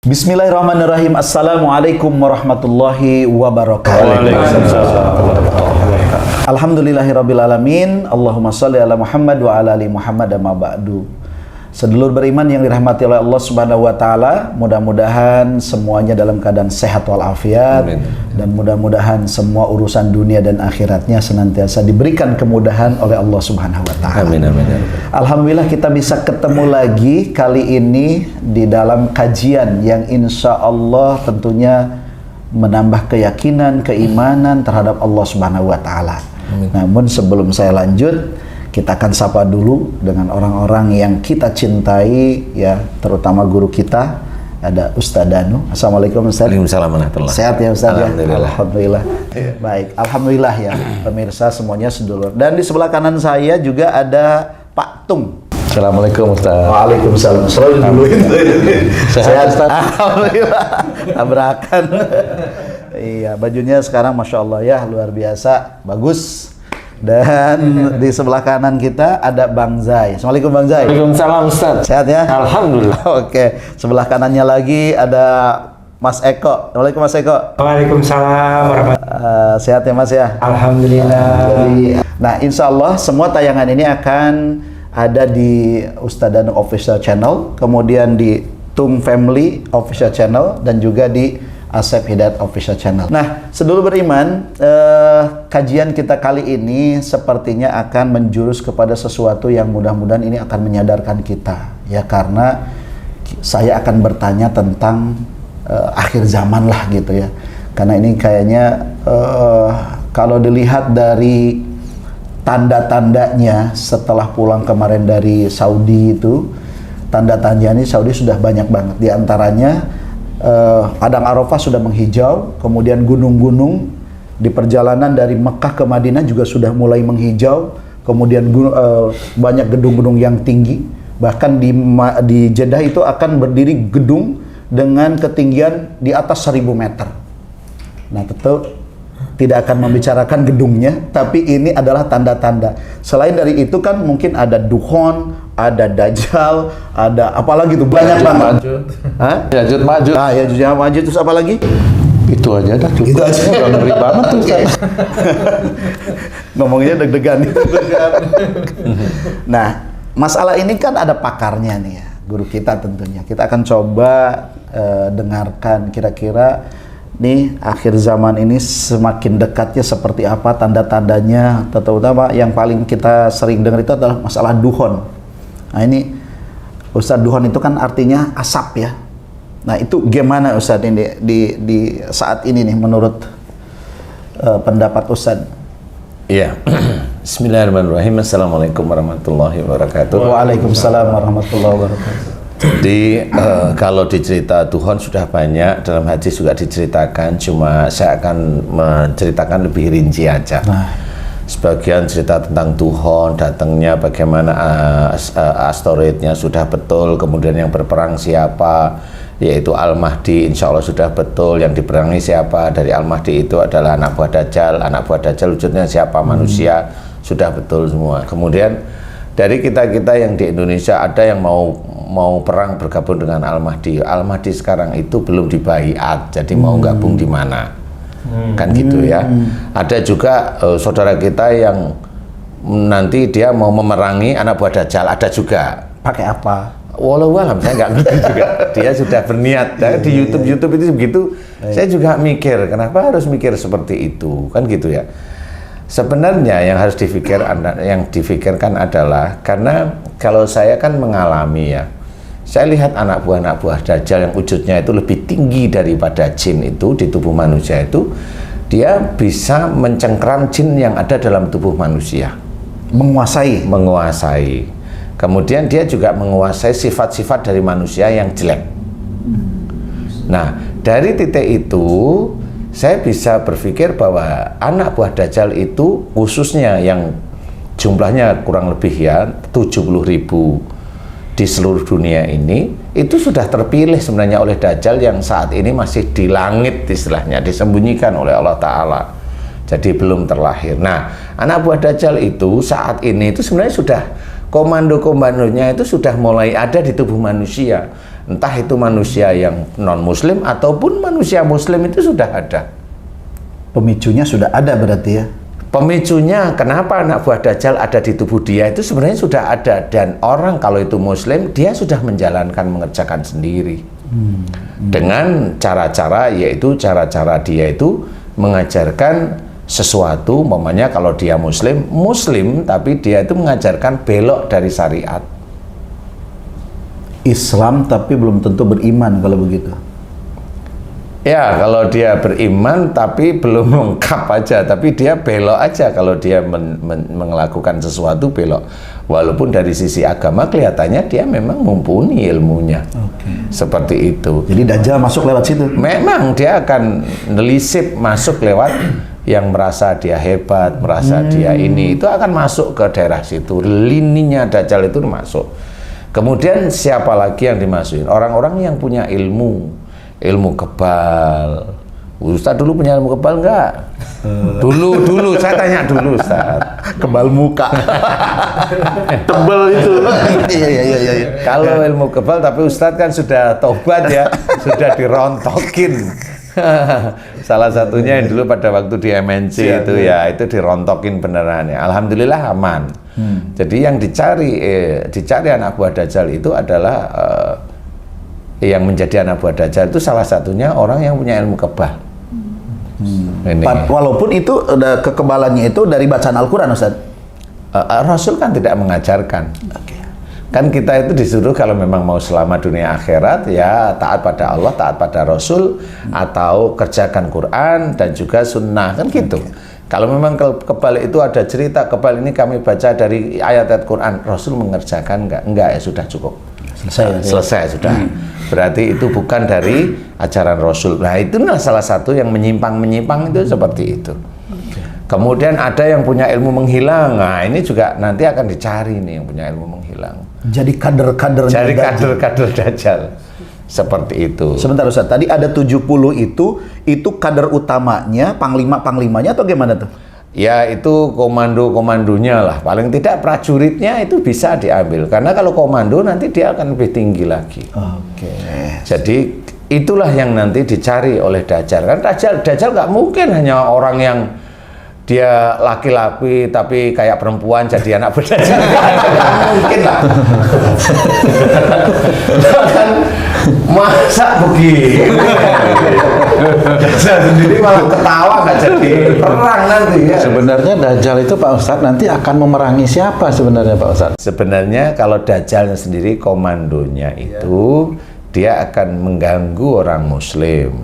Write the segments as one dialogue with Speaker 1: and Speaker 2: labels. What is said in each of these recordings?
Speaker 1: Bismillahirrahmanirrahim. Assalamualaikum warahmatullahi wabarakatuh. Alhamdulillahirabbil alamin. Allahumma shalli ala Muhammad wa ala ali Muhammad amma ba'du. Sedulur beriman yang dirahmati oleh Allah Subhanahu wa taala, mudah-mudahan semuanya dalam keadaan sehat walafiat. Amin. Dan mudah-mudahan semua urusan dunia dan akhiratnya senantiasa diberikan kemudahan oleh Allah Subhanahu wa taala.
Speaker 2: Amin amin.
Speaker 1: Alhamdulillah kita bisa ketemu lagi kali ini di dalam kajian yang insya Allah tentunya menambah keyakinan, keimanan terhadap Allah Subhanahu wa taala. Namun sebelum saya lanjut, kita akan sapa dulu dengan orang-orang yang kita cintai, ya, terutama guru kita. Ada Ustaz Danu. Assalamualaikum Ustaz.
Speaker 2: Waalaikumsalam warahmatullahi.
Speaker 1: Sehat ya Ustaz?
Speaker 2: Alhamdulillah.
Speaker 1: Alhamdulillah. Baik, alhamdulillah ya pemirsa semuanya sedulur. Dan di sebelah kanan saya juga ada Pak Tung.
Speaker 2: Assalamualaikum Ustaz.
Speaker 1: Waalaikumsalam. Selalu dulu itu.
Speaker 2: Sehat Ustaz.
Speaker 1: Alhamdulillah. Tabrakan. Iya, bajunya sekarang Masya Allah ya, luar biasa, bagus. Dan di sebelah kanan kita ada Bang Zai. Assalamualaikum Bang Zai.
Speaker 2: Waalaikumsalam Ustaz.
Speaker 1: Sehat ya?
Speaker 2: Alhamdulillah.
Speaker 1: Oke, sebelah kanannya lagi ada Mas Eko. Assalamualaikum Mas Eko.
Speaker 3: Waalaikumsalam warahmatullahi.
Speaker 1: Sehat ya Mas ya?
Speaker 3: Alhamdulillah.
Speaker 1: Nah, insya Allah semua tayangan ini akan ada di Ustaz Danu Official Channel, kemudian di Tung Family Official Channel, dan juga di Asep Hidayat Official Channel. Nah, sedulur beriman, kajian kita kali ini sepertinya akan menjurus kepada sesuatu yang mudah-mudahan ini akan menyadarkan kita, ya, karena saya akan bertanya tentang akhir zaman lah gitu ya. Karena ini kayaknya kalau dilihat dari tanda-tandanya setelah pulang kemarin dari Saudi itu, tanda-tandanya Saudi sudah banyak banget. Di antaranya Padang Arafah sudah menghijau, kemudian gunung-gunung di perjalanan dari Mekah ke Madinah juga sudah mulai menghijau, kemudian banyak gedung-gedung yang tinggi, bahkan di Jeddah itu akan berdiri gedung dengan ketinggian di atas 1000 meter. Nah, tentu tidak akan membicarakan gedungnya, tapi ini adalah tanda-tanda. Selain dari itu kan mungkin ada Dukhon, ada Dajjal, ada apalagi tuh banyak banget.
Speaker 2: Yajud Majud.
Speaker 1: Ah, Yajud Majud, terus apa lagi?
Speaker 2: Itu aja dah cukup.
Speaker 1: Itu aja.
Speaker 2: Udah ngeri banget tuh saya.
Speaker 1: Ngomongnya deg-degan. Nah, masalah ini kan ada pakarnya nih ya, guru kita tentunya. Kita akan coba dengarkan kira-kira nih akhir zaman ini semakin dekatnya seperti apa, tanda-tandanya, terutama yang paling kita sering dengar itu adalah masalah duhon. Nah ini Ustadz, duhon itu kan artinya asap ya. Nah itu gimana Ustadz ini di saat ini nih menurut pendapat Ustadz?
Speaker 2: Iya. Bismillahirrahmanirrahim. Assalamualaikum warahmatullahi wabarakatuh.
Speaker 1: Waalaikumsalam warahmatullahi wabarakatuh.
Speaker 2: Jadi kalau dicerita Tuhan sudah banyak, dalam hadis juga diceritakan, cuma saya akan menceritakan lebih rinci aja. Sebagian cerita tentang Tuhan, datangnya bagaimana asteroidnya sudah betul, kemudian yang berperang siapa, yaitu Al-Mahdi, insya Allah sudah betul, yang diperangi siapa dari Al-Mahdi itu adalah anak buah Dajjal wujudnya siapa, manusia, sudah betul semua. Kemudian dari kita-kita yang di Indonesia ada yang mau perang bergabung dengan Al-Mahdi. Al-Mahdi sekarang itu belum dibaiat, jadi mau gabung di mana? Kan gitu ya. Ada juga saudara kita yang nanti dia mau memerangi anak buah Dajjal, ada juga.
Speaker 1: Pakai apa?
Speaker 2: Walau alam saya nggak ngerti juga. Dia sudah berniat. Di YouTube itu begitu. Saya juga mikir, kenapa harus mikir seperti itu? Kan gitu ya. Sebenarnya yang harus difikirkan adalah, karena kalau saya kan mengalami ya, saya lihat anak buah Dajjal yang wujudnya itu lebih tinggi daripada jin itu di tubuh manusia itu, dia bisa mencengkram jin yang ada dalam tubuh manusia. Menguasai. Kemudian dia juga menguasai sifat-sifat dari manusia yang jelek. Nah, dari titik itu saya bisa berpikir bahwa anak buah Dajjal itu khususnya yang jumlahnya kurang lebih ya 70.000 di seluruh dunia ini, itu sudah terpilih sebenarnya oleh Dajjal yang saat ini masih di langit istilahnya, disembunyikan oleh Allah Ta'ala, jadi belum terlahir. Nah, anak buah Dajjal itu saat ini itu sebenarnya sudah komando-komandonya itu sudah mulai ada di tubuh manusia. Entah itu manusia yang non-muslim ataupun manusia muslim itu sudah ada.
Speaker 1: Pemicunya sudah ada berarti ya?
Speaker 2: Pemicunya kenapa anak buah Dajjal ada di tubuh dia itu sebenarnya sudah ada. Dan orang kalau itu muslim, dia sudah mengerjakan sendiri. Dengan cara-cara, yaitu cara-cara dia itu mengajarkan sesuatu. Umpamanya kalau dia muslim tapi dia itu mengajarkan belok dari syariat.
Speaker 1: Islam tapi belum tentu beriman kalau begitu.
Speaker 2: Ya, kalau dia beriman tapi belum lengkap aja, tapi dia belok aja kalau dia melakukan sesuatu belok. Walaupun dari sisi agama kelihatannya dia memang mumpuni ilmunya. Seperti itu.
Speaker 1: Jadi Dajjal masuk lewat situ?
Speaker 2: Memang dia akan nelisip masuk lewat yang merasa dia hebat, merasa dia ini, itu akan masuk ke daerah situ. Lininya Dajjal itu masuk. Kemudian siapa lagi yang dimasukin? Orang-orang yang punya ilmu kebal. Ustaz dulu punya ilmu kebal enggak? Dulu saya tanya dulu Ustaz.
Speaker 1: Kebal muka. Tebel itu. Iya.
Speaker 2: Kalau ilmu kebal tapi Ustaz kan sudah tobat ya, sudah dirontokin. Salah satunya yang dulu pada waktu di MNC itu dirontokin beneran ya. Alhamdulillah aman. Jadi yang dicari anak buah Dajjal itu adalah yang menjadi anak buah Dajjal itu salah satunya orang yang punya ilmu kebal.
Speaker 1: Walaupun itu kekebalannya itu dari bacaan Al-Quran, Ustaz.
Speaker 2: Rasul kan tidak mengajarkan. Kan kita itu disuruh kalau memang mau selamat dunia akhirat ya taat pada Allah, taat pada Rasul, atau kerjakan Quran dan juga sunnah, kan gitu. Kalau memang kebal itu ada cerita kebal ini kami baca dari ayat-ayat Quran, Rasul mengerjakan enggak ya sudah cukup. Selesai sudah. Berarti itu bukan dari ajaran Rasul. Nah, itulah salah satu yang menyimpang itu seperti itu. Kemudian ada yang punya ilmu menghilang. Nah, ini juga nanti akan dicari nih yang punya ilmu menghilang.
Speaker 1: Jadi kader-kader
Speaker 2: Dajjal. Seperti itu.
Speaker 1: Sebentar Ustaz, tadi ada 70 itu kader utamanya, panglima-panglimanya atau gimana tuh?
Speaker 2: Ya itu komando-komandonya lah. Paling tidak prajuritnya itu bisa diambil. Karena kalau komando nanti dia akan lebih tinggi lagi. Jadi itulah yang nanti dicari oleh Dajjal. Kan Dajjal nggak mungkin hanya orang yang dia laki-laki tapi kayak perempuan jadi anak berdajjal. Nggak mungkin lah. Kan masa begini? Dajjal sendiri malah ketawa nggak jadi perang nanti ya.
Speaker 4: Sebenarnya Dajjal itu Pak Ustadz nanti akan memerangi siapa sebenarnya Pak Ustadz?
Speaker 2: Sebenarnya kalau Dajjal sendiri komandonya itu dia akan mengganggu orang muslim.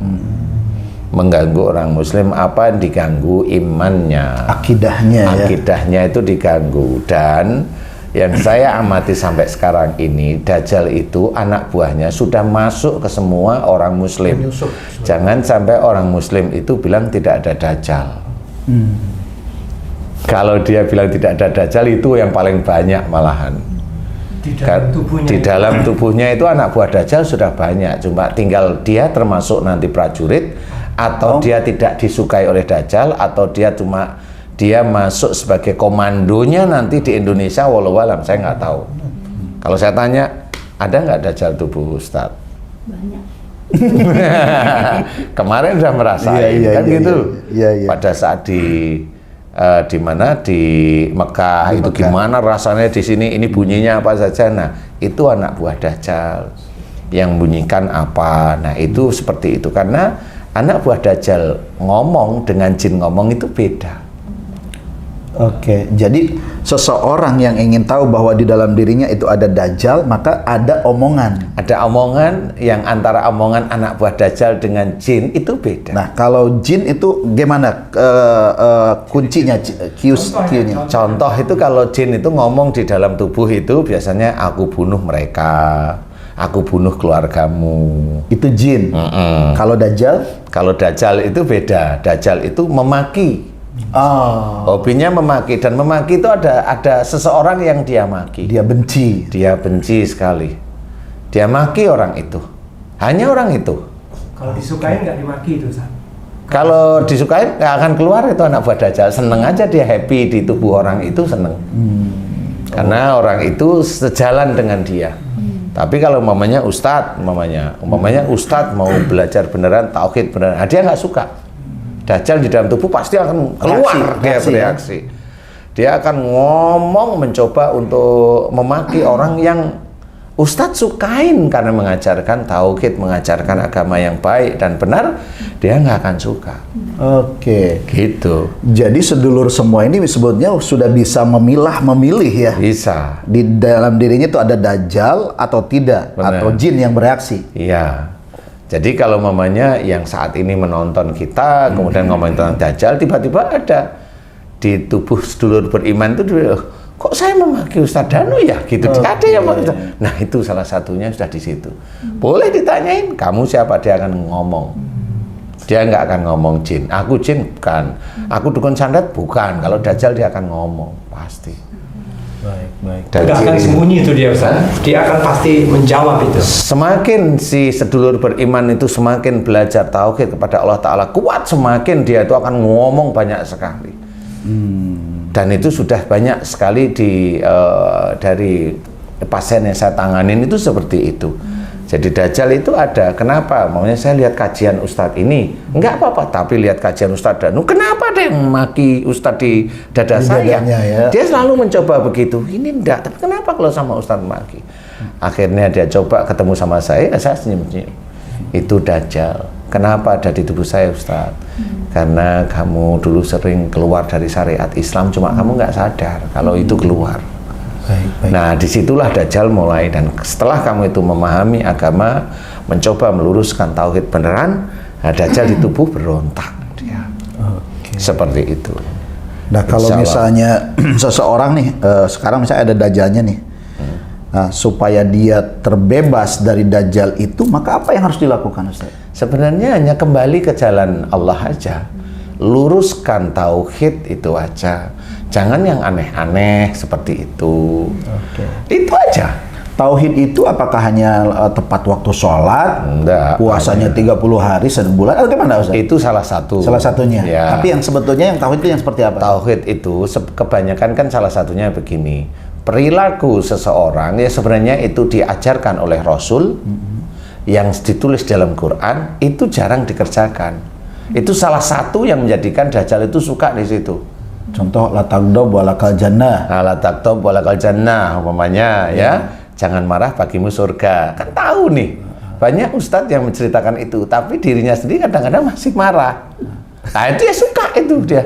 Speaker 2: Mengganggu orang muslim, apa yang diganggu? Imannya, akidahnya itu diganggu. Dan yang saya amati sampai sekarang ini, Dajjal itu anak buahnya sudah masuk ke semua orang muslim. Jangan sampai orang muslim itu bilang tidak ada Dajjal. Kalau dia bilang tidak ada Dajjal, itu yang paling banyak malahan. Di dalam tubuhnya itu anak buah Dajjal sudah banyak, cuma tinggal dia termasuk nanti prajurit, atau dia tidak disukai oleh Dajjal, atau dia masuk sebagai komandonya nanti di Indonesia. Walau alam, saya nggak tahu. Kalau saya tanya, ada nggak Dajjal tubuh Ustadz?
Speaker 5: Banyak.
Speaker 2: Kemarin udah merasain kan gitu. Pada saat di mana di Mekah itu gimana rasanya di sini, ini bunyinya apa saja. Nah, itu anak buah Dajjal yang bunyikan apa. Nah, itu seperti itu karena anak buah Dajjal ngomong dengan jin ngomong itu beda.
Speaker 1: Jadi seseorang yang ingin tahu bahwa di dalam dirinya itu ada Dajjal, maka ada omongan.
Speaker 2: Ada omongan yang antara omongan anak buah Dajjal dengan jin itu beda.
Speaker 1: Nah, kalau jin itu gimana kuncinya, Q-nya?
Speaker 2: Contoh itu kalau jin itu ngomong di dalam tubuh itu biasanya aku bunuh mereka, aku bunuh keluargamu.
Speaker 1: Itu jin. Kalau Dajjal?
Speaker 2: Kalau Dajjal itu beda. Dajjal itu memaki. Hobinya memaki, dan memaki itu ada seseorang yang dia maki.
Speaker 1: Dia benci.
Speaker 2: Dia benci sekali. Dia maki orang itu. Hanya orang itu.
Speaker 3: Kalau disukain nggak dimaki itu, Ustaz?
Speaker 2: Kalau disukain nggak akan keluar itu anak buah Dajjal. Seneng aja dia, happy di tubuh orang itu, seneng. Karena orang itu sejalan dengan dia. Tapi kalau umpamanya Ustadz mau belajar beneran, tauhid beneran, dia nggak suka. Dajjal di dalam tubuh pasti akan keluar, dia bereaksi. Dia akan ngomong, mencoba untuk memaki orang yang Ustadz sukain karena mengajarkan tauhid, mengajarkan agama yang baik dan benar, dia nggak akan suka.
Speaker 1: Oke.
Speaker 2: Gitu.
Speaker 1: Jadi sedulur semua ini sebetulnya sudah bisa memilih ya.
Speaker 2: Bisa.
Speaker 1: Di dalam dirinya itu ada dajjal atau tidak,
Speaker 2: Benar.
Speaker 1: atau jin yang bereaksi.
Speaker 2: Iya. Jadi kalau mamanya yang saat ini menonton kita, kemudian ngomongin tentang dajjal, tiba-tiba ada di tubuh sedulur beriman itu, kok saya memaki Ustadz Danu ya? Gitu. Ada yang nah itu salah satunya sudah di situ. Boleh ditanyain, kamu siapa? Dia akan ngomong. Dia nggak akan ngomong jin. Aku jin bukan. Aku dukun santet bukan. Kalau dajjal dia akan ngomong pasti.
Speaker 1: Baik.
Speaker 3: Tidak akan sembunyi itu dia Ustaz. Dia akan pasti menjawab itu.
Speaker 2: Semakin si sedulur beriman itu semakin belajar tauhid kepada Allah Ta'ala kuat, semakin dia itu akan ngomong banyak sekali. Dan itu sudah banyak sekali dari pasien yang saya tanganin itu seperti itu. Jadi dajjal itu ada. Kenapa? Maunya saya lihat kajian Ustadz ini, enggak apa-apa, tapi lihat kajian Ustadz Danu, kenapa ada yang maki Ustadz di dada saya?
Speaker 1: Ya.
Speaker 2: Dia selalu mencoba begitu. Ini enggak, tapi kenapa kalau sama Ustadz maki? Akhirnya dia coba ketemu sama saya senyum-senyum. Itu dajjal. Kenapa ada di tubuh saya Ustadz? Karena kamu dulu sering keluar dari syariat Islam, cuma kamu nggak sadar kalau itu keluar.
Speaker 1: Baik.
Speaker 2: Nah, disitulah dajjal mulai, dan setelah kamu itu memahami agama, mencoba meluruskan tauhid beneran, nah dajjal di tubuh berontak dia. Seperti itu.
Speaker 1: Nah, kalau
Speaker 2: Insya Allah.
Speaker 1: misalnya seseorang nih, sekarang misalnya ada dajjalnya nih, nah, supaya dia terbebas dari dajjal itu, maka apa yang harus dilakukan, Ustaz?
Speaker 2: Sebenarnya hanya kembali ke jalan Allah aja. Luruskan tauhid itu aja. Jangan yang aneh-aneh seperti itu. Itu aja.
Speaker 1: Tauhid itu apakah hanya tepat waktu sholat,
Speaker 2: Enggak,
Speaker 1: puasanya 30 hari sebulan, atau gimana Ustaz?
Speaker 2: Itu salah satu.
Speaker 1: Salah satunya.
Speaker 2: Ya.
Speaker 1: Tapi yang sebetulnya yang tauhid itu yang seperti apa?
Speaker 2: Tauhid itu kebanyakan kan salah satunya begini. Perilaku seseorang ya sebenarnya itu diajarkan oleh Rasul, yang ditulis dalam Quran itu jarang dikerjakan. Itu salah satu yang menjadikan dajjal itu suka di situ.
Speaker 1: Contoh la taghdab wa lakal jannah.
Speaker 2: La taqtab wa lakal jannah umpamanya ya. Jangan marah bagimu surga. Kan tahu nih. Banyak ustadz yang menceritakan itu, tapi dirinya sendiri kadang-kadang masih marah. Nah, itu ya suka itu dia.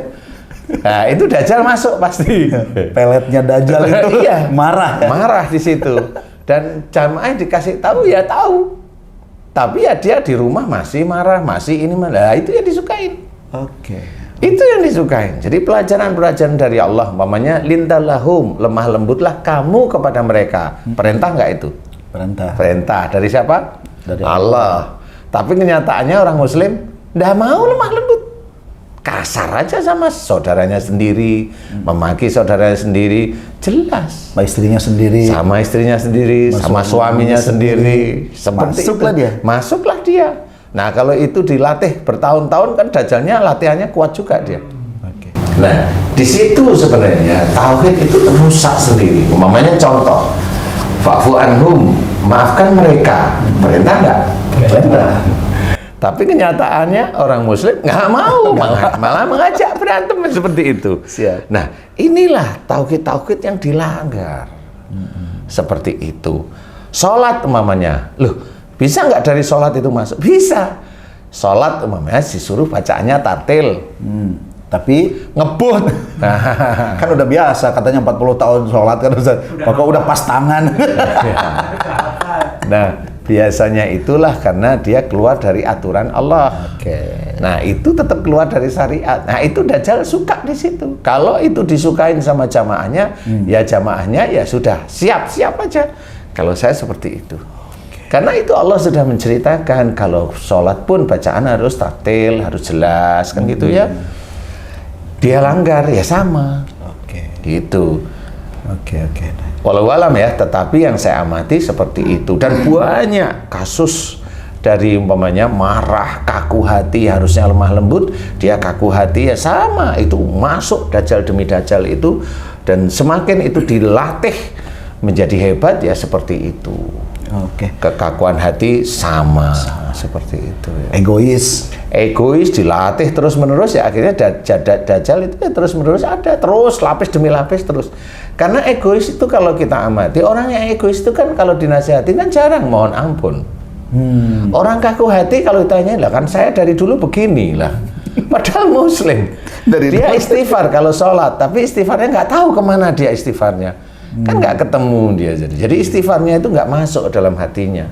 Speaker 2: Nah, itu dajjal masuk pasti.
Speaker 1: Peletnya dajjal itu
Speaker 2: Iya,
Speaker 1: marah.
Speaker 2: marah di situ. Dan jamaah dikasih tahu ya tahu. Tapi ya dia di rumah masih marah, masih ini malah. Itu yang disukain.
Speaker 1: Oke.
Speaker 2: Itu yang disukain. Jadi pelajaran-pelajaran dari Allah, umpamanya lintallahum, lemah lembutlah kamu kepada mereka. Perintah nggak itu?
Speaker 1: Perintah.
Speaker 2: Perintah dari siapa?
Speaker 1: Dari
Speaker 2: Allah. Tapi kenyataannya orang Muslim nggak mau lemah lembut. Kasar aja sama saudaranya sendiri, memaki saudaranya sendiri, jelas.
Speaker 1: Sama istrinya sendiri.
Speaker 2: Sama istrinya sendiri, sama suaminya sendiri. Seperti
Speaker 1: Masuklah
Speaker 2: itu.
Speaker 1: dia.
Speaker 2: Masuklah dia. Nah, kalau itu dilatih bertahun-tahun kan dajjalnya latihannya kuat juga dia.
Speaker 1: Oke.
Speaker 2: Nah, di situ sebenarnya tauhid itu rusak sendiri. Umpamanya contoh, fa'fu anhum, maafkan mereka. Perintah nggak? Perintah. Tapi kenyataannya orang Muslim nggak mau, malah mengajak berantem seperti itu.
Speaker 1: Siap.
Speaker 2: Nah, inilah tauhid-tauhid yang dilanggar. Seperti itu. Sholat umpamanya, loh, bisa nggak dari sholat itu masuk? Bisa. Sholat umpamanya disuruh bacaannya tartil.
Speaker 1: Tapi
Speaker 2: Ngebut.
Speaker 1: kan udah biasa katanya 40 tahun sholat kan Ustaz. Pokoknya udah pas tangan.
Speaker 2: Nah, biasanya itulah karena dia keluar dari aturan Allah.
Speaker 1: Oke.
Speaker 2: Nah, itu tetap keluar dari syariat. Nah, itu dajjal suka di situ. Kalau itu disukain sama jamaahnya, ya jamaahnya ya sudah siap-siap aja. Kalau saya seperti itu. Karena itu Allah sudah menceritakan kalau sholat pun bacaan harus tartil, harus jelas, kan gitu ya. Dia langgar ya sama.
Speaker 1: Oke.
Speaker 2: Gitu.
Speaker 1: Oke.
Speaker 2: Walau alam ya, tetapi yang saya amati seperti itu. Dan banyak kasus dari umpamanya marah, kaku hati, harusnya lemah lembut, dia kaku hati ya sama, itu masuk dajjal demi dajjal itu. Dan semakin itu dilatih menjadi hebat ya seperti itu.
Speaker 1: Oke.
Speaker 2: Kekakuan hati sama. Seperti itu ya.
Speaker 1: Egois.
Speaker 2: Dilatih terus menerus ya, akhirnya Dajjal itu ya terus menerus ada, terus lapis demi lapis terus. Karena egois itu kalau kita amati, orang yang egois itu kan kalau dinasihati kan jarang mohon ampun. Orang kaku hati kalau ditanya lah, kan saya dari dulu begini lah. Padahal muslim. Dia istighfar kalau sholat, tapi istighfarnya nggak tahu kemana dia istighfarnya. Kan nggak ketemu dia. Jadi istighfarnya itu nggak masuk dalam hatinya.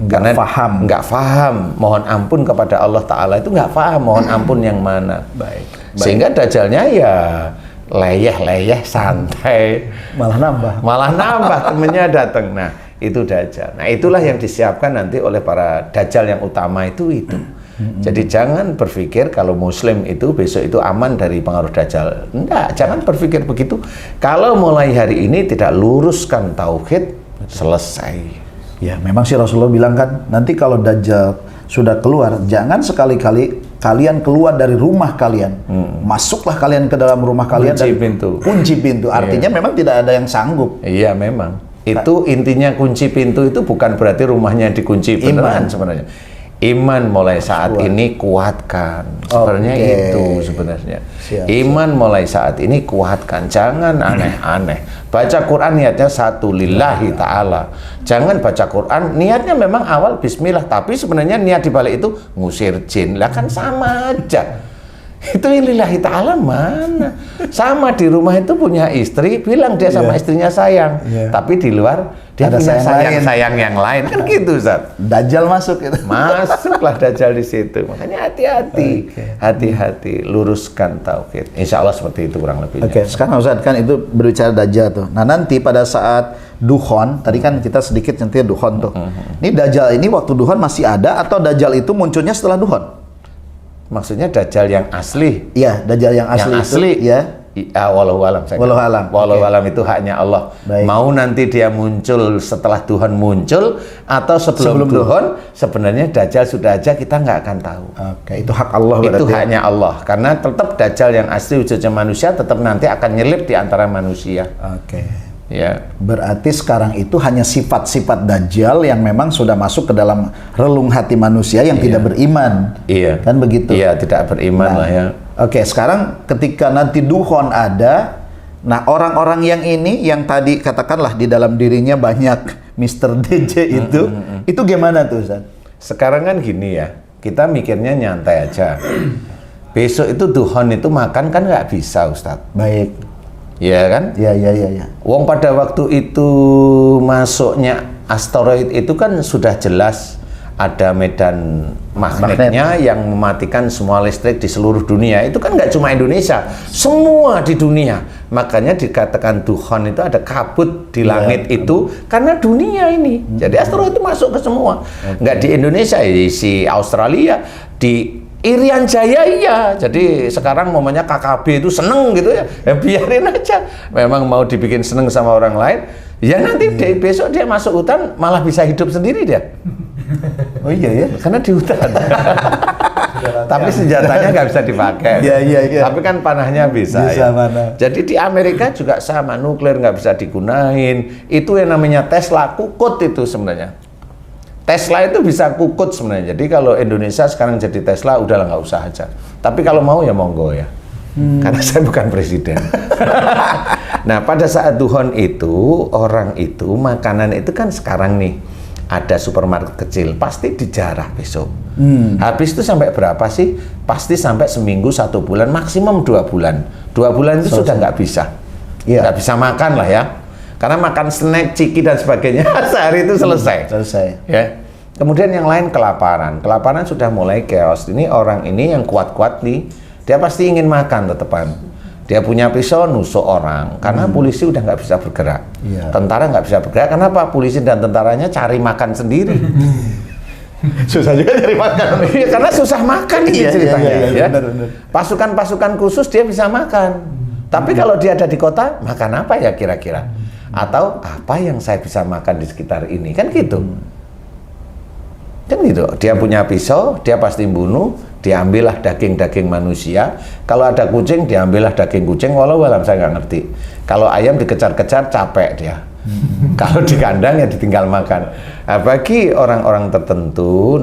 Speaker 2: Karena nggak paham mohon ampun kepada Allah Ta'ala, itu nggak paham mohon ampun yang mana.
Speaker 1: Baik.
Speaker 2: Sehingga Dajjalnya ya leyeh santai, malah nambah temennya datang. Nah itu Dajjal. Nah itulah yang disiapkan nanti oleh para Dajjal yang utama itu. Jadi jangan berpikir kalau muslim itu besok itu aman dari pengaruh Dajjal. Enggak, jangan berpikir begitu. Kalau mulai hari ini tidak luruskan tauhid, selesai.
Speaker 1: Ya, memang sih Rasulullah bilang kan, nanti kalau Dajjal sudah keluar, jangan sekali-kali kalian keluar dari rumah kalian. Masuklah kalian ke dalam rumah kalian kunci pintu. Artinya memang tidak ada yang sanggup.
Speaker 2: Iya, memang. Itu intinya kunci pintu itu bukan berarti rumahnya dikunci beneran sebenarnya. Iman mulai saat ini kuatkan. Sebenarnya itu sebenarnya. Iman mulai saat ini kuatkan. Jangan aneh-aneh. Baca Quran niatnya satu, lillahi ta'ala. Jangan baca Quran niatnya memang awal bismillah, tapi sebenarnya niat dibalik itu ngusir jin. Lah kan sama aja. Itu lillahi ta'ala mana? Sama di rumah itu punya istri, bilang dia sama istrinya sayang. Tapi di luar dia ada punya sayang yang lain. Kan gitu, Ustaz.
Speaker 1: Dajjal masuk itu.
Speaker 2: Masuklah Dajjal di situ. Makanya hati-hati. Hati-hati, luruskan tauhid. Insya Allah seperti itu kurang lebihnya.
Speaker 1: Sekarang Ustaz kan itu berbicara Dajjal tuh. Nah nanti pada saat Dukhon, tadi kan kita sedikit nyentil Dukhon tuh. Ini Dajjal ini waktu Dukhon masih ada atau Dajjal itu munculnya setelah Dukhon?
Speaker 2: Maksudnya Dajjal yang asli.
Speaker 1: Iya, Dajjal yang asli itu, ya.
Speaker 2: Wallahu alam. Wallahu alam itu haknya Allah.
Speaker 1: Baik.
Speaker 2: Mau nanti dia muncul setelah Tuhan muncul atau sebelum Tuhan, sebenarnya Dajjal sudah aja kita nggak akan tahu.
Speaker 1: Oke, itu hak Allah berarti.
Speaker 2: Itu haknya Allah. Karena tetap Dajjal yang asli wujudnya manusia tetap nanti akan nyelip di antara manusia.
Speaker 1: Oke.
Speaker 2: Ya.
Speaker 1: Berarti sekarang itu hanya sifat-sifat Dajjal yang memang sudah masuk ke dalam relung hati manusia yang tidak beriman.
Speaker 2: Iya.
Speaker 1: Kan begitu?
Speaker 2: Iya, tidak beriman lah ya.
Speaker 1: Oke, sekarang ketika nanti Dukhon ada, nah orang-orang yang ini, yang tadi katakanlah di dalam dirinya banyak Mr. DJ itu gimana tuh Ustaz?
Speaker 2: Sekarang kan gini ya, kita mikirnya nyantai aja. Besok itu Dukhon itu makan kan nggak bisa Ustaz.
Speaker 1: Baik.
Speaker 2: Iya kan?
Speaker 1: Iya.
Speaker 2: Wong pada waktu itu masuknya asteroid itu kan sudah jelas ada medan magnetnya yang mematikan semua listrik di seluruh dunia. Itu kan nggak cuma Indonesia, semua di dunia. Makanya dikatakan Dukhon itu ada kabut di langit itu karena dunia ini. Jadi asteroid itu masuk ke semua. Nggak di Indonesia, di Australia, di Irian Jaya iya. Jadi sekarang momennya KKB itu seneng gitu ya. Biarin aja. Memang mau dibikin seneng sama orang lain, ya nanti besok dia masuk hutan malah bisa hidup sendiri dia.
Speaker 1: Oh iya ya.
Speaker 2: Karena di hutan. Tapi senjatanya nggak bisa dipakai.
Speaker 1: Iya.
Speaker 2: Tapi kan panahnya bisa.
Speaker 1: Bisa
Speaker 2: ya. Jadi di Amerika juga sama, nuklir nggak bisa digunain. Itu yang namanya Tesla, kukut itu sebenarnya. Tesla itu bisa kukut sebenarnya. Jadi kalau Indonesia sekarang jadi Tesla, udahlah nggak usah aja. Tapi kalau mau ya monggo ya. Karena saya bukan presiden. Nah pada saat Dukhon itu, orang itu, makanan itu kan sekarang nih, ada supermarket kecil, pasti dijarah besok. Habis itu sampai berapa sih? Pasti sampai seminggu, 1 bulan, maksimum 2 bulan. 2 bulan itu sudah nggak bisa. Nggak bisa makan lah ya. Karena makan snack, ciki dan sebagainya sehari itu selesai. Ya. Kemudian yang lain kelaparan. Kelaparan sudah mulai chaos. Ini orang ini yang kuat-kuat nih, dia pasti ingin makan tetepan. Dia punya pisau nusuk orang. Karena polisi udah nggak bisa bergerak. Tentara nggak bisa bergerak. Kenapa? Polisi dan tentaranya cari makan sendiri. Susah juga cari makan. Karena susah makan ini ceritanya. Ya. Pasukan-pasukan khusus dia bisa makan. Tapi kalau dia ada di kota, makan apa ya kira-kira? Atau apa yang saya bisa makan di sekitar ini, kan gitu. Kan gitu, dia punya pisau, dia pasti bunuh, diambillah daging-daging manusia. Kalau ada kucing, diambillah daging kucing, walau saya nggak ngerti. Kalau ayam dikejar-kejar, capek dia. Kalau di kandang ya ditinggal makan. Nah, bagi orang-orang tertentu,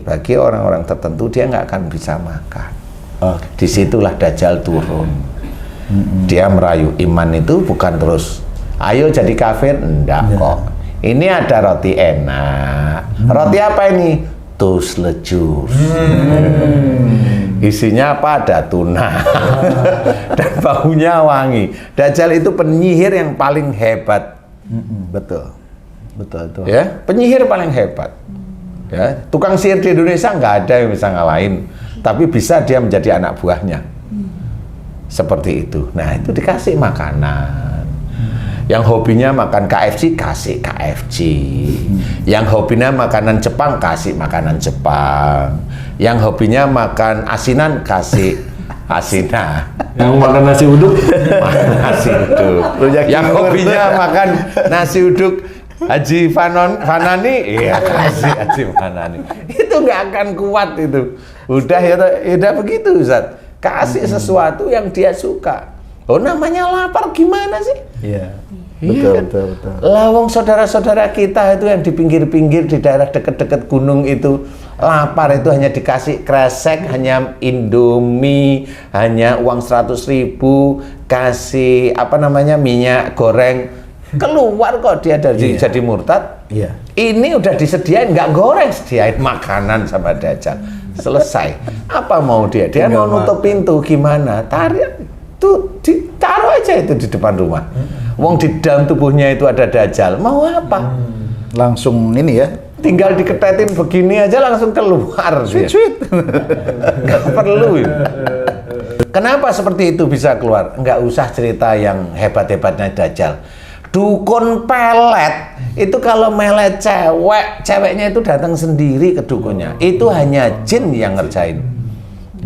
Speaker 2: bagi orang-orang tertentu dia nggak akan bisa makan. Disitulah Dajjal turun. Dia merayu. Iman itu bukan terus, ayo jadi kafir, enggak kok. Ini ada roti enak. Roti apa ini? Tus lejur. Isinya apa? Ada tuna. Dan baunya wangi. Dajjal itu penyihir yang paling hebat.
Speaker 1: Betul.
Speaker 2: Ya, penyihir paling hebat. Ya, tukang sihir di Indonesia nggak ada yang bisa ngalahin, tapi bisa dia menjadi anak buahnya. Seperti itu. Nah, itu dikasih makanan. Yang hobinya makan KFC, kasih KFC. Yang hobinya makanan Jepang, kasih makanan Jepang. Yang hobinya makan asinan, kasih asinan.
Speaker 3: Yang makan nasi uduk,
Speaker 2: Nasi uduk. Yang hobinya makan nasi uduk Haji Fanani, iya kasih Haji Fanani. Itu nggak akan kuat itu. Udah begitu Ustaz. Kasih sesuatu yang dia suka. Oh, namanya lapar gimana sih?
Speaker 1: Iya.
Speaker 2: Betul. Lawang saudara-saudara kita itu yang di pinggir-pinggir di daerah dekat-dekat gunung itu lapar itu hanya dikasih kresek, hanya Indomie, hanya uang 100.000, kasih minyak goreng, keluar kok dia dari jadi murtad.
Speaker 1: Iya.
Speaker 2: Ini udah disediain, nggak goreng, sediain makanan sama Dajjal. Selesai. Apa mau dia? Dia mau nutup pintu gimana? Tarik tuh, ditaruh aja itu di depan rumah. Wong di dalam tubuhnya itu ada Dajjal. Mau apa?
Speaker 1: Langsung ini ya.
Speaker 2: Tinggal diketetin begini aja langsung keluar dia.
Speaker 1: Sweet.
Speaker 2: Nggak perlu. Kenapa seperti itu bisa keluar? Nggak usah cerita yang hebat-hebatnya Dajjal. Dukun pelet itu kalau melet ceweknya itu datang sendiri ke dukunnya. Itu hanya jin yang ngerjain.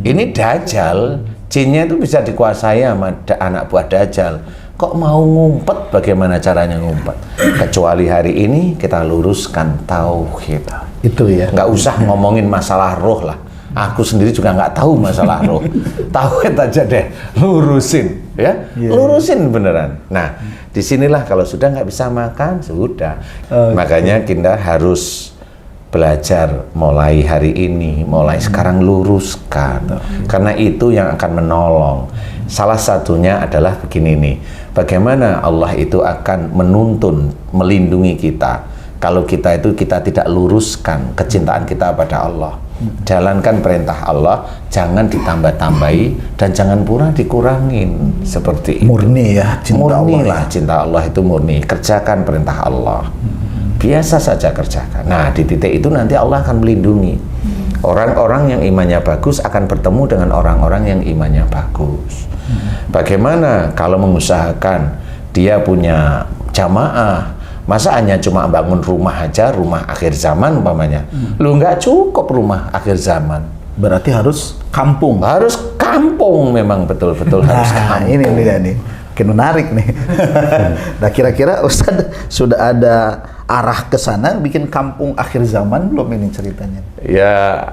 Speaker 2: Ini Dajjal, jinnya itu bisa dikuasai sama anak buah Dajjal. Kok mau ngumpet? Bagaimana caranya ngumpet? Kecuali hari ini kita luruskan tauhid.
Speaker 1: Itu ya.
Speaker 2: Nggak usah ngomongin masalah roh lah. Aku sendiri juga nggak tahu masalah roh. Tauhid aja deh, lurusin, ya, lurusin beneran. Nah, disinilah kalau sudah nggak bisa makan, sudah. Makanya kita harus belajar mulai hari ini, mulai sekarang luruskan. Karena itu yang akan menolong. Salah satunya adalah begini nih, bagaimana Allah itu akan menuntun, melindungi kita kalau kita tidak luruskan kecintaan kita pada Allah. Jalankan perintah Allah, jangan ditambah-tambahi dan jangan pula dikurangin. Seperti itu.
Speaker 1: Murni ya, cinta
Speaker 2: Murnilah
Speaker 1: Allah.
Speaker 2: cinta Allah itu murni. Kerjakan perintah Allah. Biasa saja kerjakan. Nah, di titik itu nanti Allah akan melindungi. Orang-orang yang imannya bagus akan bertemu dengan orang-orang yang imannya bagus. Bagaimana kalau mengusahakan dia punya jamaah, masa hanya cuma bangun rumah aja, rumah akhir zaman umpamanya. Lu nggak cukup rumah akhir zaman.
Speaker 1: Berarti harus kampung.
Speaker 2: Harus kampung, memang betul-betul harus kampung.
Speaker 1: Ini dia nih. Makin menarik nih. Nah, kira-kira Ustadz sudah ada arah ke sana bikin kampung akhir zaman belum ini ceritanya?
Speaker 2: Ya,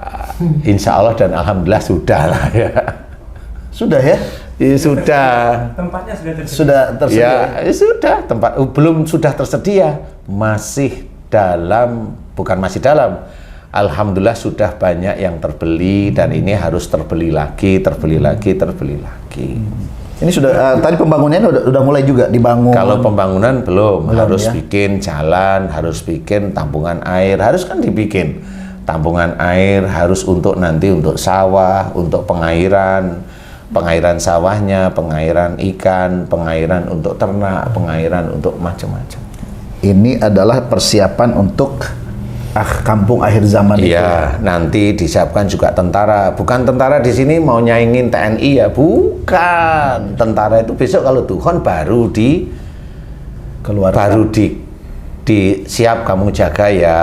Speaker 2: insya Allah dan alhamdulillah sudah lah ya.
Speaker 1: Sudah ya?
Speaker 2: Ya, sudah.
Speaker 3: tempatnya sudah tersedia.
Speaker 1: Sudah tersedia.
Speaker 2: Ya, sudah, tempat belum sudah tersedia, masih dalam, bukan masih dalam. Alhamdulillah sudah banyak yang terbeli dan ini harus terbeli lagi.
Speaker 1: Ini sudah tadi pembangunannya udah mulai juga dibangun.
Speaker 2: Kalau pembangunan belum harus
Speaker 1: ya?
Speaker 2: bikin jalan, harus bikin tampungan air, harus kan dibikin. Tampungan air harus untuk nanti untuk sawah, untuk pengairan sawahnya, pengairan ikan, pengairan untuk ternak, pengairan untuk macam-macam.
Speaker 1: Ini adalah persiapan untuk kampung akhir zaman itu.
Speaker 2: Iya, nanti disiapkan juga tentara. Bukan tentara di sini mau nyaingin TNI ya, bukan. Tentara itu besok kalau Tuhan baru
Speaker 1: Keluar.
Speaker 2: siap kamu jaga ya,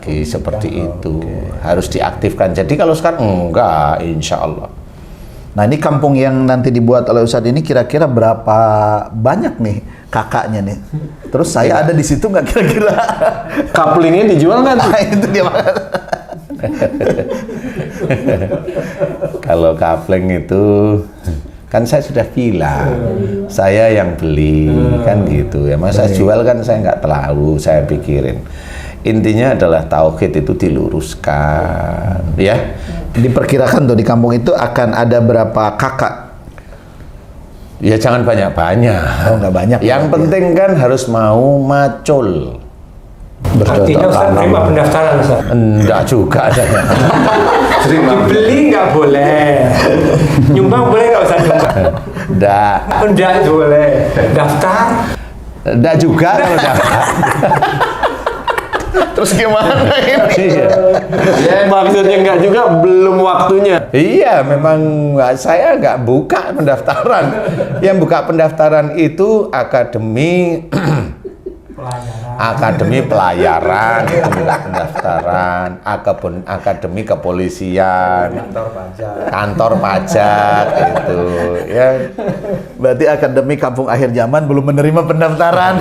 Speaker 2: seperti itu. Harus diaktifkan. Jadi kalau sekarang enggak, insya Allah.
Speaker 1: Nah, ini kampung yang nanti dibuat oleh Ustadz ini kira-kira berapa banyak nih kakaknya nih? Terus saya ada di situ nggak kira-kira?
Speaker 4: Couplingnya dijual nggak tuh?
Speaker 1: Nah, itu dia.
Speaker 2: Kalau kapling itu Kan saya sudah bilang, saya yang beli, kan gitu ya. Masa jual kan saya nggak terlalu saya pikirin. Intinya adalah tauhid itu diluruskan, ya.
Speaker 1: Diperkirakan tuh di kampung itu akan ada berapa kakak?
Speaker 2: Ya jangan banyak-banyak.
Speaker 1: Oh, nggak banyak.
Speaker 2: Yang penting kan harus mau macul.
Speaker 3: Artinya Ustaz terima pendaftaran Ustaz.
Speaker 2: Enggak juga ada.
Speaker 3: Dibeli nggak boleh. Nyumbang boleh nggak Ustaz nyumbang?
Speaker 2: Enggak.
Speaker 3: Enggak boleh. Daftar.
Speaker 2: Enggak juga kalau daftar.
Speaker 1: Terus gimana ini?
Speaker 2: Iya.
Speaker 4: Ya, maksudnya enggak juga, belum waktunya.
Speaker 2: Iya, memang saya nggak buka pendaftaran. Yang buka pendaftaran itu akademi akademi pelayaran, itu buka pendaftaran, akademi kepolisian, kantor pajak itu, ya.
Speaker 1: Berarti Akademi Kampung Akhir Zaman belum menerima pendaftaran.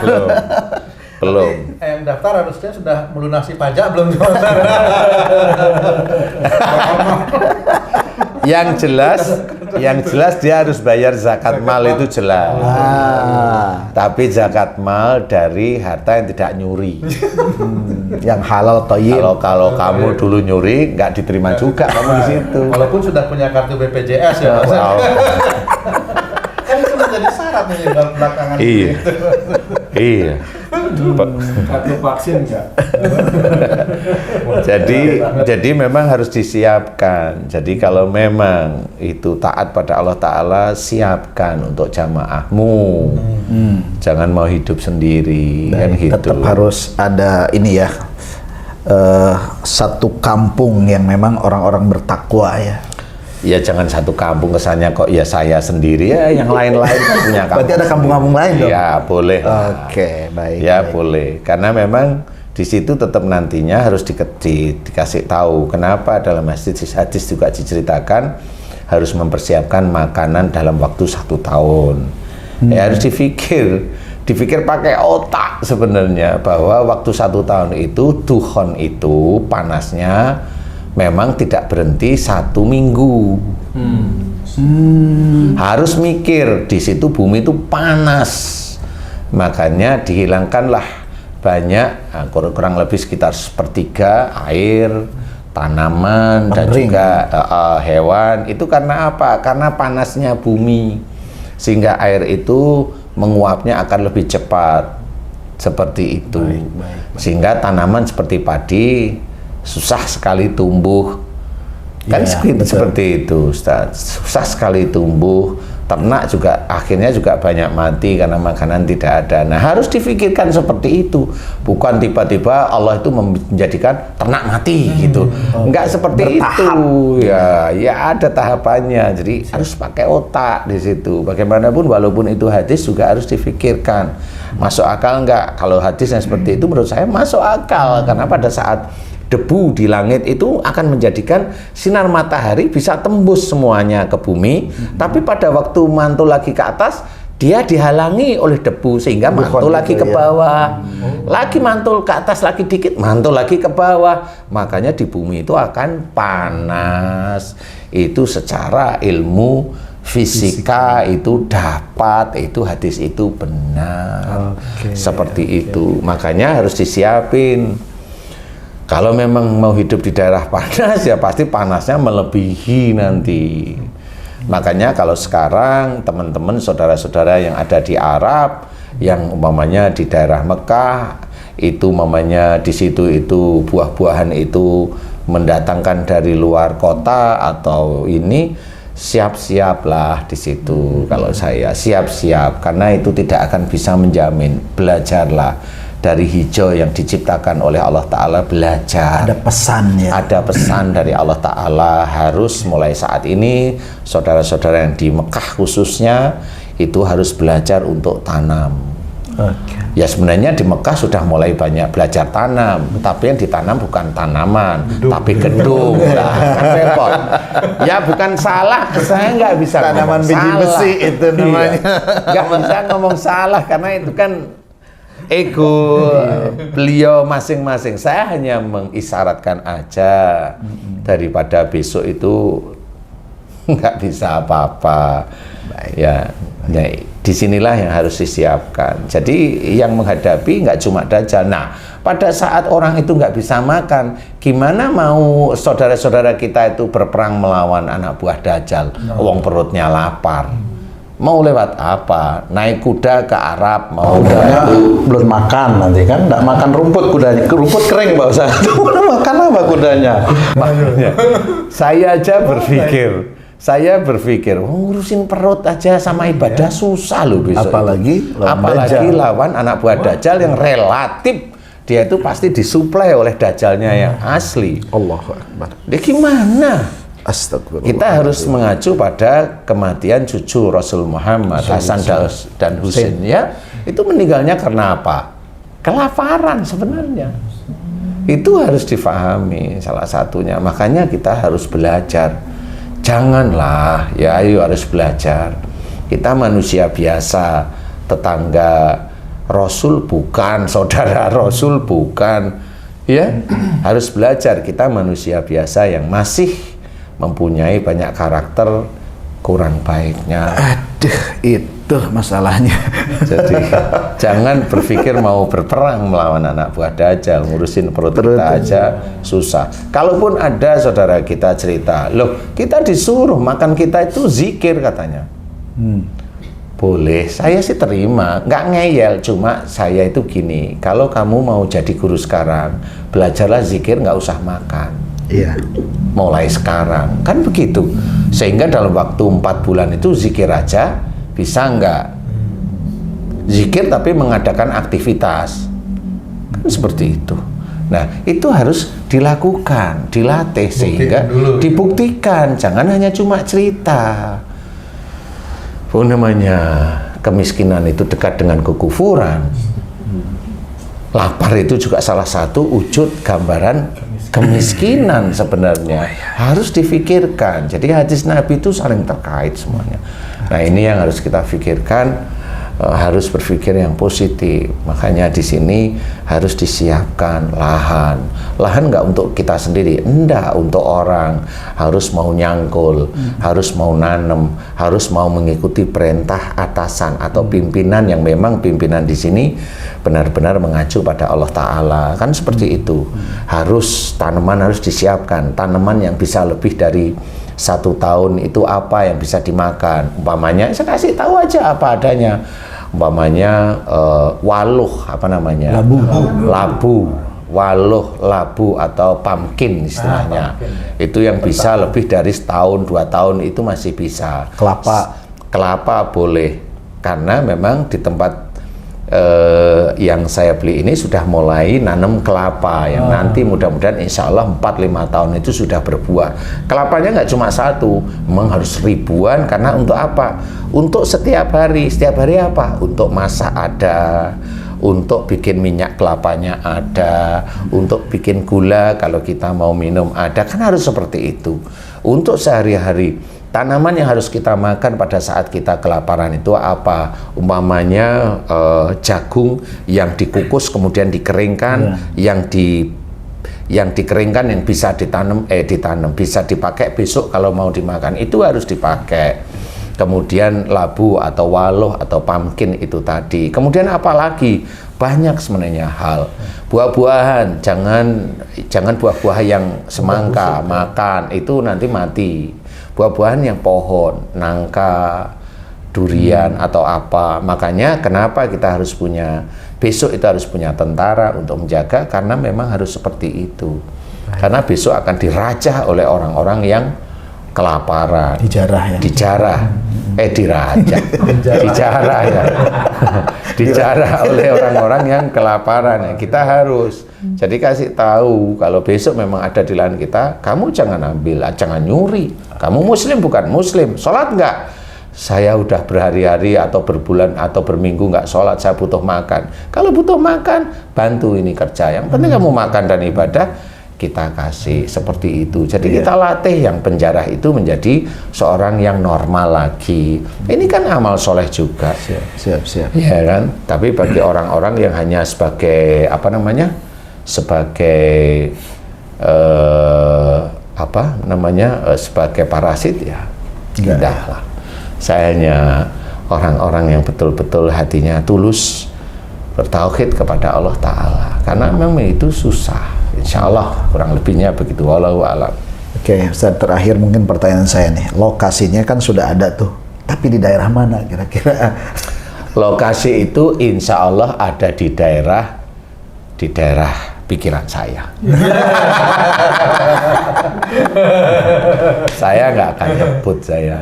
Speaker 2: Belum.
Speaker 5: Yang daftar harusnya sudah melunasi pajak belum
Speaker 2: Yang jelas dia harus bayar zakat mal itu jelas. Tapi zakat mal dari harta yang tidak nyuri.
Speaker 1: Yang halal toyib.
Speaker 2: Kalau kamu dulu nyuri nggak diterima juga kamu di situ.
Speaker 5: walaupun sudah punya kartu BPJS ya Mas.
Speaker 2: Wow.
Speaker 5: Kan itu menjadi syarat nih belakangan
Speaker 2: Iya. Iya.
Speaker 5: kartu vaksin enggak.
Speaker 2: Jadi memang harus disiapkan. Jadi kalau memang itu taat pada Allah Ta'ala, siapkan untuk jamaahmu. Jangan mau hidup sendiri, kan gitu.
Speaker 1: Tetap harus ada ini ya, satu kampung yang memang orang-orang bertakwa ya.
Speaker 2: Ya jangan satu kampung kesannya kok ya saya sendiri, ya yang lain-lain kan punya kampung.
Speaker 1: Berarti ada kampung-kampung lain dong?
Speaker 2: Ya boleh.
Speaker 1: Oke, baik.
Speaker 2: Ya
Speaker 1: baik.
Speaker 2: boleh, karena memang di situ tetap nantinya harus dikasih tahu kenapa dalam hadis juga diceritakan harus mempersiapkan makanan dalam waktu 1 tahun. Ya harus dipikir pakai otak sebenarnya, bahwa waktu 1 tahun itu duhon itu panasnya memang tidak berhenti 1 minggu. Harus mikir di situ bumi itu panas, makanya dihilangkanlah banyak, kurang lebih sekitar 1/3 air, tanaman, dan juga hewan. Itu karena apa? Karena panasnya bumi, sehingga air itu menguapnya akan lebih cepat, seperti itu. Sehingga tanaman seperti padi susah sekali tumbuh, kan seperti itu Ustaz. Susah sekali tumbuh. Ternak juga akhirnya juga banyak mati karena makanan tidak ada. Nah harus difikirkan seperti itu, bukan tiba-tiba Allah itu menjadikan ternak mati gitu. Enggak seperti itu ya ada tahapannya. Jadi harus pakai otak di situ. Bagaimanapun walaupun itu hadis juga harus difikirkan, masuk akal enggak. Kalau hadis yang seperti itu menurut saya masuk akal, karena pada saat debu di langit itu akan menjadikan sinar matahari bisa tembus semuanya ke bumi, tapi pada waktu mantul lagi ke atas dia dihalangi oleh debu sehingga mantul lagi ke bawah, lagi mantul ke atas lagi dikit, mantul lagi ke bawah, makanya di bumi itu akan panas. Itu secara ilmu fisika itu dapat, itu hadis itu benar. Seperti itu, makanya harus disiapin. Kalau memang mau hidup di daerah panas, ya pasti panasnya melebihi nanti. Makanya kalau sekarang teman-teman, saudara-saudara yang ada di Arab, yang umpamanya di daerah Mekah, itu umpamanya di situ itu buah-buahan itu mendatangkan dari luar kota atau ini, siap-siaplah di situ. Kalau saya siap-siap, karena itu tidak akan bisa menjamin. Belajarlah dari hijau yang diciptakan oleh Allah Ta'ala, belajar.
Speaker 1: Ada pesan ya? Ada
Speaker 2: pesan dari Allah Ta'ala. Harus mulai saat ini, saudara-saudara yang di Mekah khususnya, itu harus belajar untuk tanam. Ya sebenarnya di Mekah sudah mulai banyak belajar tanam, tapi yang ditanam bukan tanaman, tapi gedung. Nah, kan repot. Ya bukan salah, saya nggak bisa
Speaker 1: tanaman biji
Speaker 2: salah.
Speaker 1: Besi itu namanya.
Speaker 2: Nggak bisa ngomong salah, karena itu kan ego beliau masing-masing. Saya hanya mengisyaratkan aja, daripada besok itu nggak bisa apa-apa. Ya, nah, disinilah yang harus disiapkan. Jadi yang menghadapi nggak cuma Dajjal. Nah, pada saat orang itu nggak bisa makan, gimana mau saudara-saudara kita itu berperang melawan anak buah Dajjal? Wong perutnya lapar. Mau lewat apa? Naik kuda ke Arab, mau
Speaker 4: Kudanya
Speaker 2: ke
Speaker 4: belum makan nanti kan, nggak makan rumput kudanya, rumput kering Pak Ustaz. Makan apa kudanya?
Speaker 2: makanya saya aja berpikir, ngurusin perut aja sama ibadah susah loh besok.
Speaker 1: Apalagi lawan
Speaker 2: Apalagi
Speaker 1: Dajjal.
Speaker 2: lawan anak buah Dajjal yang relatif dia itu pasti disuplai oleh Dajjalnya yang asli.
Speaker 1: Allahu Akbar.
Speaker 2: Dia gimana?
Speaker 1: Astagfirullah.
Speaker 2: Kita harus mengacu pada kematian cucu Rasul Muhammad, Hasan dan Husain ya. Itu meninggalnya karena apa? Kelaparan sebenarnya. Itu harus difahami salah satunya. Makanya kita harus belajar. Janganlah, ya ayo harus belajar. Kita manusia biasa, tetangga Rasul bukan, saudara Rasul bukan. Ya, harus belajar. Kita manusia biasa yang masih mempunyai banyak karakter kurang baiknya.
Speaker 1: Aduh, itu masalahnya.
Speaker 2: Jadi jangan berpikir mau berperang melawan anak buah Dajjal, ngurusin perut kita aja susah. Kalaupun ada saudara kita cerita, loh kita disuruh makan kita itu zikir katanya. Boleh, saya sih terima, nggak ngeyel, cuma saya itu gini, kalau kamu mau jadi guru sekarang, belajarlah zikir, nggak usah makan.
Speaker 1: Iya.
Speaker 2: Mulai sekarang kan begitu, sehingga dalam waktu 4 bulan itu zikir aja bisa nggak zikir tapi mengadakan aktivitas kan seperti itu. Nah itu harus dilakukan, dilatih sehingga dibuktikan, jangan hanya cuma cerita. Namanya kemiskinan itu dekat dengan kekufuran. Lapar itu juga salah satu wujud gambaran kemiskinan sebenarnya. Harus difikirkan. Jadi hadis Nabi itu saling terkait semuanya. Nah ini yang harus kita fikirkan, harus berpikir yang positif. Makanya di sini harus disiapkan lahan. Lahan nggak untuk kita sendiri, enggak, untuk orang. Harus mau nyangkul, harus mau nanem, harus mau mengikuti perintah atasan atau pimpinan yang memang pimpinan di sini benar-benar mengacu pada Allah Ta'ala. Kan seperti itu. Harus tanaman harus disiapkan. Tanaman yang bisa lebih dari 1 tahun itu apa yang bisa dimakan. Umpamanya, saya kasih tahu aja apa adanya. Umpamanya waluh, apa namanya? Labu. Waluh, labu atau pumpkin istilahnya. Itu yang bisa lebih dari 1 tahun, 2 tahun itu masih bisa. Kelapa boleh. Karena memang di tempat yang saya beli ini sudah mulai nanam kelapa yang nanti mudah-mudahan insya Allah 4-5 tahun itu sudah berbuah. Kelapanya nggak cuma 1, memang harus ribuan. Karena untuk apa? Untuk setiap hari apa? Untuk masak ada, untuk bikin minyak kelapanya ada, untuk bikin gula kalau kita mau minum ada. Kan harus seperti itu. Untuk sehari-hari tanaman yang harus kita makan pada saat kita kelaparan itu apa? Umpamanya jagung yang dikukus kemudian dikeringkan, yang dikeringkan yang bisa ditanam, bisa dipakai besok kalau mau dimakan, itu harus dipakai. Kemudian labu atau waluh atau pumpkin itu tadi. Kemudian apa lagi? Banyak sebenarnya hal. Buah-buahan, jangan buah-buah yang semangka makan, itu nanti mati. Buah-buahan yang pohon, nangka, durian atau apa. Makanya kenapa kita harus punya, besok itu harus punya tentara untuk menjaga, karena memang harus seperti itu. Karena besok akan dirajah oleh orang-orang yang kelaparan. Dijarah ya. Dijarah oleh orang-orang yang kelaparan. Kita harus jadi kasih tahu kalau besok memang ada di lahan kita, kamu jangan ambil, jangan nyuri. Kamu muslim bukan muslim, sholat nggak? Saya udah berhari-hari atau berbulan atau berminggu nggak sholat, saya butuh makan. Kalau butuh makan, bantu ini kerja. Yang penting kamu makan dan ibadah, kita kasih seperti itu. Jadi kita latih yang penjara itu menjadi seorang yang normal lagi. Ini kan amal soleh juga.
Speaker 1: Siap.
Speaker 2: Ya kan? Tapi bagi orang-orang yang hanya sebagai apa namanya? Sebagai sebagai parasit ya Tidak lah. Saya hanya orang-orang yang betul-betul hatinya tulus bertauhid kepada Allah Ta'ala. Karena memang itu susah. Insya Allah kurang lebihnya begitu. Wallahu a'lam.
Speaker 1: Oke, Ustaz, terakhir mungkin pertanyaan saya nih. Lokasinya kan sudah ada tuh, tapi di daerah mana kira-kira?
Speaker 2: Lokasi itu insya Allah ada di daerah pikiran saya. Saya nggak akan nyebut saya.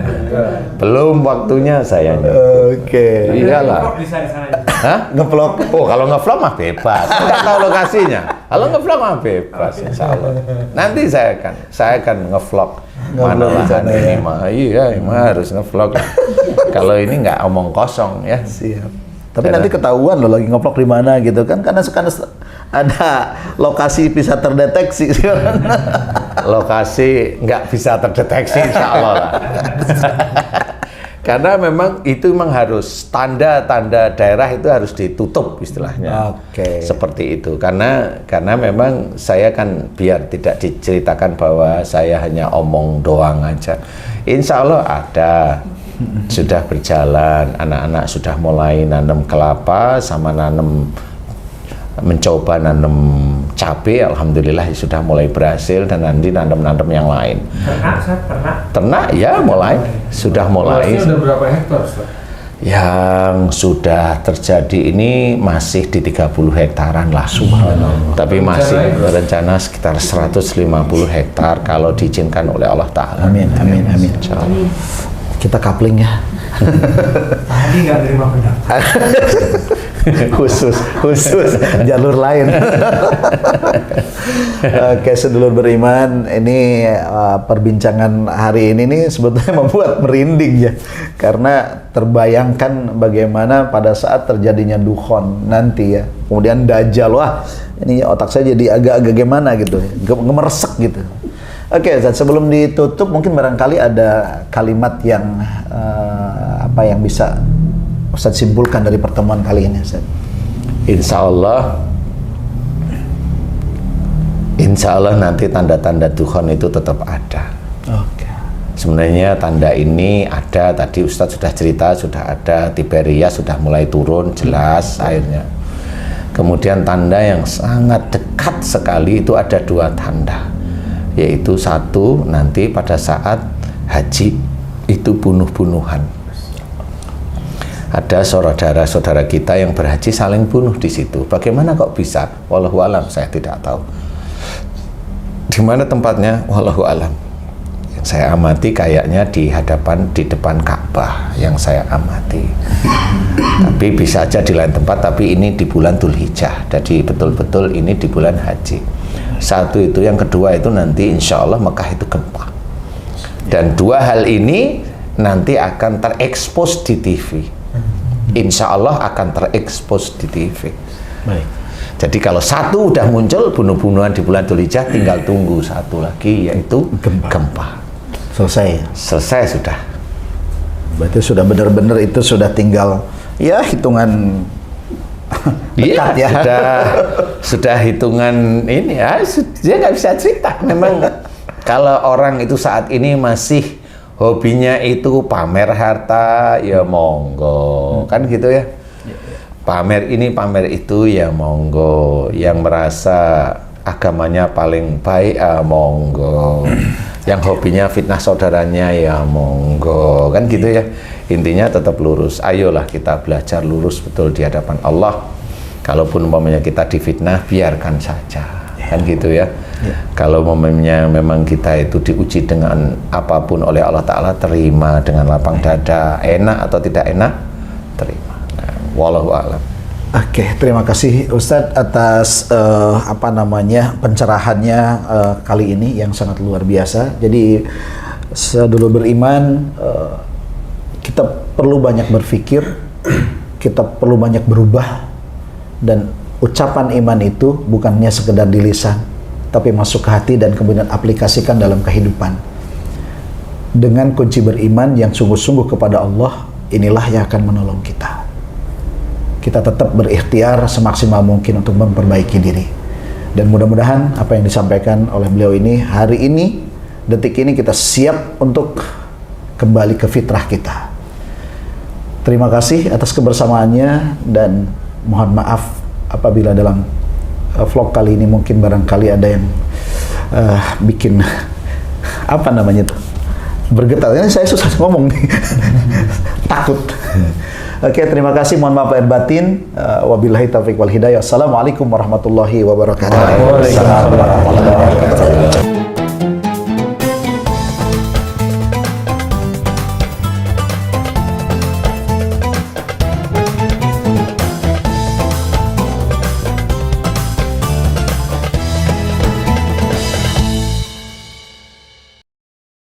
Speaker 2: Belum waktunya saya nyebut.
Speaker 1: Oke.
Speaker 2: Iyalah.
Speaker 3: Bisa di sana.
Speaker 2: Hah? Ngevlog? Oh, kalau ngevlog mah bebas. Nggak tahu lokasinya. Kalau ngevlog mah bebas, insya Allah. Nanti saya akan ngevlog. Mana lahan ini mah? Iya, mah harus ngevlog. Kalau ini nggak omong kosong ya.
Speaker 1: Siap. Tapi nanti ketahuan loh lagi ngevlog di mana gitu kan, karena sekarang ada lokasi bisa terdeteksi.
Speaker 2: Lokasi nggak bisa terdeteksi, insya Allah lah. Karena memang itu memang harus tanda-tanda daerah itu harus ditutup istilahnya.
Speaker 1: Oke.
Speaker 2: Seperti itu. Karena memang saya kan biar tidak diceritakan bahwa saya hanya omong doang aja. Insya Allah ada. Sudah berjalan, anak-anak sudah mulai nanam kelapa sama mencoba nanam cabai. Alhamdulillah sudah mulai berhasil, dan nanti nanam yang lain. Ternak ya mulai, sudah mulai.
Speaker 3: Sudah berapa hektar, Ustaz?
Speaker 2: Yang sudah terjadi ini masih di 30 hektaran lah, subhanallah. Tapi masih berencana sekitar 150 hektar kalau diizinkan oleh Allah Ta'ala.
Speaker 1: Amin, amin, amin. Kita coupling ya.
Speaker 3: Tadi nggak terima pendapat.
Speaker 1: khusus jalur lain. Oke, sedulur beriman, ini perbincangan hari ini nih sebetulnya membuat merinding ya, karena terbayangkan bagaimana pada saat terjadinya dukhon nanti ya, kemudian dajjal, wah ini otak saya jadi agak-agak gimana gitu, gemeresek gitu. Oke, Ustaz, sebelum ditutup mungkin barangkali ada kalimat yang apa yang bisa Ustaz simpulkan dari pertemuan kali ini, Ustaz.
Speaker 2: Insya Allah nanti tanda-tanda dukhon itu tetap ada.
Speaker 1: Oke.
Speaker 2: Sebenarnya tanda ini ada, tadi Ustadz sudah cerita, sudah ada, Tiberias sudah mulai turun jelas airnya. Kemudian tanda yang sangat dekat sekali itu ada 2 tanda, yaitu satu, nanti pada saat haji itu bunuh-bunuhan. Ada saudara-saudara kita yang berhaji saling bunuh di situ. Bagaimana kok bisa? Wallahu alam, saya tidak tahu. Di mana tempatnya? Wallahu alam. Yang saya amati kayaknya di depan Ka'bah yang saya amati. Tapi bisa aja di lain tempat, tapi ini di bulan Dzulhijjah. Jadi betul-betul ini di bulan haji. Satu itu, yang kedua itu nanti insya Allah Mekah itu gempa. Dan 2 hal ini nanti akan terekspos di TV. Insya Allah akan terekspos di TV.
Speaker 1: Baik.
Speaker 2: Jadi kalau satu udah muncul bunuh-bunuhan di bulan Dzulhijjah, tinggal tunggu satu lagi, yaitu gempa.
Speaker 1: Selesai.
Speaker 2: Selesai sudah.
Speaker 1: Berarti sudah benar-benar itu sudah tinggal ya hitungan dekat ya.
Speaker 2: Sudah hitungan ini ya, dia nggak bisa cerita. Memang kalau orang itu saat ini masih hobinya itu pamer harta, ya monggo, kan gitu ya. Pamer ini, pamer itu, ya monggo. Yang merasa agamanya paling baik, monggo. Yang hobinya fitnah saudaranya, ya monggo, kan gitu ya. Intinya tetap lurus. Ayolah kita belajar lurus betul di hadapan Allah. Kalaupun umpamanya kita difitnah, biarkan saja, kan gitu ya. Kalau umpamanya memang kita itu diuji dengan apapun oleh Allah Ta'ala, terima dengan lapang dada. Enak atau tidak enak, terima. Nah, wallahu a'lam.
Speaker 1: Oke, terima kasih Ustadz atas pencerahannya kali ini yang sangat luar biasa. Jadi sedulur beriman, kita perlu banyak berpikir, kita perlu banyak berubah, dan ucapan iman itu bukannya sekedar di lisan, tapi masuk ke hati dan kemudian aplikasikan dalam kehidupan. Dengan kunci beriman yang sungguh-sungguh kepada Allah, inilah yang akan menolong kita. Kita tetap berikhtiar semaksimal mungkin untuk memperbaiki diri. Dan mudah-mudahan apa yang disampaikan oleh beliau ini, hari ini, detik ini kita siap untuk kembali ke fitrah kita. Terima kasih atas kebersamaannya dan mohon maaf apabila dalam vlog kali ini mungkin barangkali ada yang bikin apa namanya itu bergetar. Ini saya susah ngomong nih. Takut. Oke, terima kasih. Mohon maaf lahir batin. Wabillahi taufiq wal hidayah. Assalamualaikum warahmatullahi wabarakatuh.
Speaker 3: Waalaikumsalam warahmatullahi wabarakatuh.